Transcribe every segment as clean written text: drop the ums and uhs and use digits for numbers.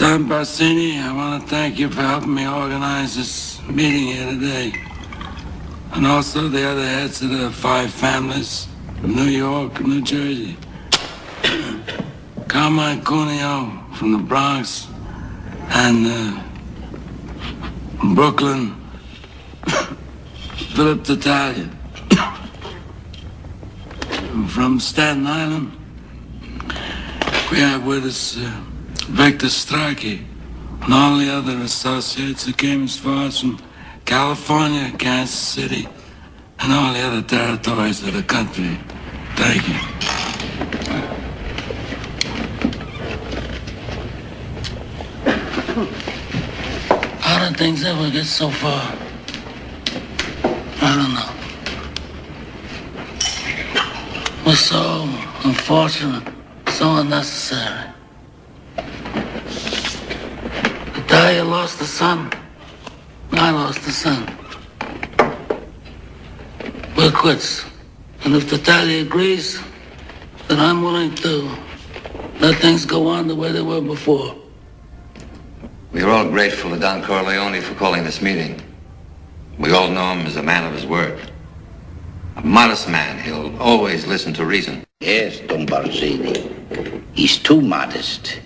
Don Barsini, I want to thank you for helping me organize this meeting here today. And also the other heads of the 5 families from New York and New Jersey. Carmine Cuneo from the Bronx and from Brooklyn, Philip Tattaglia. From Staten Island, we have with us Victor Strachey and all the other associates that came as far as from California, Kansas City, and all the other territories of the country. Thank you. How did things ever get so far? I don't know. It was so unfortunate, so unnecessary. Tattaglia lost a son. I lost a son. We're quits. And if Tattaglia agrees, then I'm willing to let things go on the way they were before. We are all grateful to Don Corleone for calling this meeting. We all know him as a man of his word. A modest man, he'll always listen to reason. Yes, Don Barzini. He's too modest.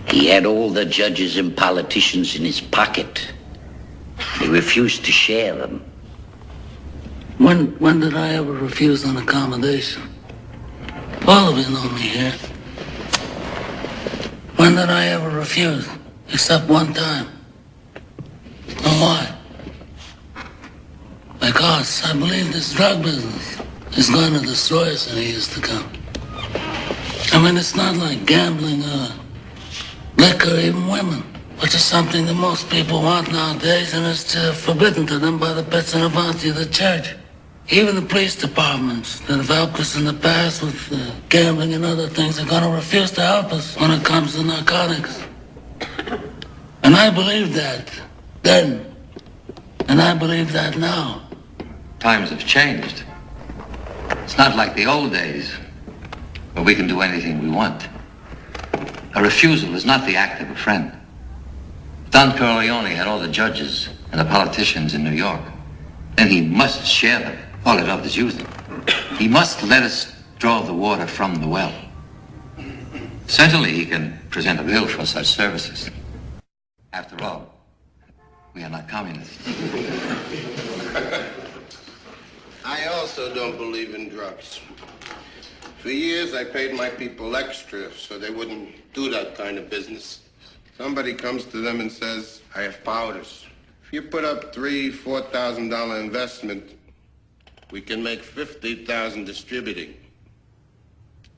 He had all the judges and politicians in his pocket. He refused to share them. When did I ever refuse an accommodation? All of you know me here. When did I ever refuse? Except one time. And why? Because I believe this drug business is going to destroy us in the years to come. I mean, it's not like gambling or liquor or even women, which is something that most people want nowadays, and it's forbidden to them by the bits and the bounty of the church. Even the police departments that have helped us in the past with gambling and other things are going to refuse to help us when it comes to narcotics. And I believed that then, and I believe that now. Times have changed. It's not like the old days where we can do anything we want. A refusal is not the act of a friend. Don Corleone had all the judges and the politicians in New York. Then he must share them. All he loved is use them. He must let us draw the water from the well. Certainly he can present a bill for such services. After all, we are not communists. I also don't believe in drugs. For years, I paid my people extra so they wouldn't do that kind of business. Somebody comes to them and says, I have powders. If you put up $3,000, $4,000 investment, we can make $50,000 distributing.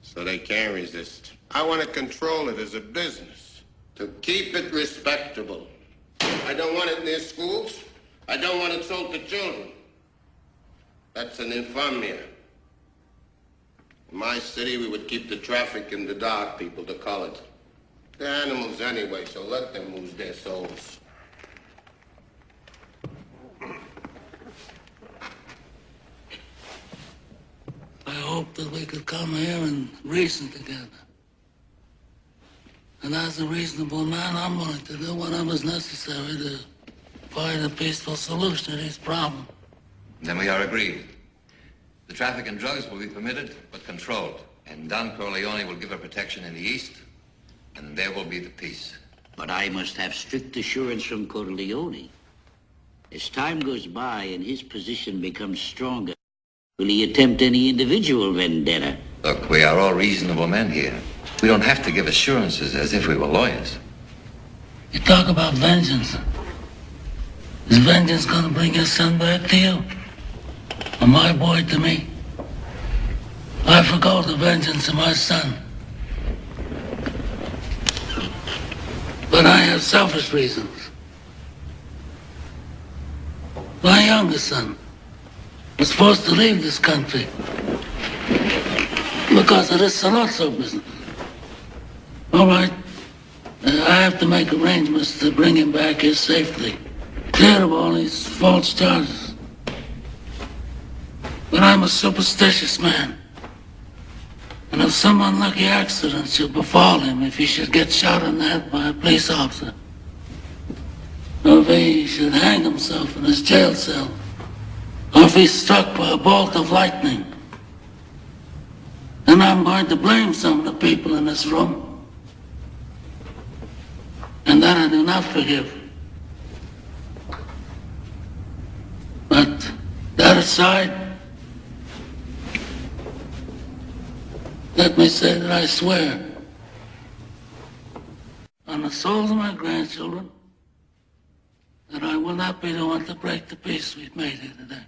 So they can't resist. I want to control it as a business, to keep it respectable. I don't want it near schools. I don't want it sold to children. That's an infamia. In my city, we would keep the traffic in the dark, people, the colored. They're animals anyway, so let them lose their souls. I hope that we could come here and reason together. And as a reasonable man, I'm willing to do whatever's necessary to find a peaceful solution to these problems. Then we are agreed. The traffic in drugs will be permitted, but controlled. And Don Corleone will give her protection in the East, and there will be the peace. But I must have strict assurance from Corleone. As time goes by and his position becomes stronger, will he attempt any individual vendetta? Look, we are all reasonable men here. We don't have to give assurances as if we were lawyers. You talk about vengeance. Is vengeance gonna bring your son back to you? Or my boy to me? I forgo the vengeance of my son. But I have selfish reasons. My youngest son was forced to leave this country because of this Salazzo business. All right, I have to make arrangements to bring him back here safely, clear of all these false charges. But I'm a superstitious man, and of some unlucky accident should befall him, if he should get shot in the head by a police officer, or if he should hang himself in his jail cell, or if he's struck by a bolt of lightning, then I'm going to blame some of the people in this room. And that I do not forgive. But that aside, let me say that I swear on the souls of my grandchildren that I will not be the one to break the peace we've made here today.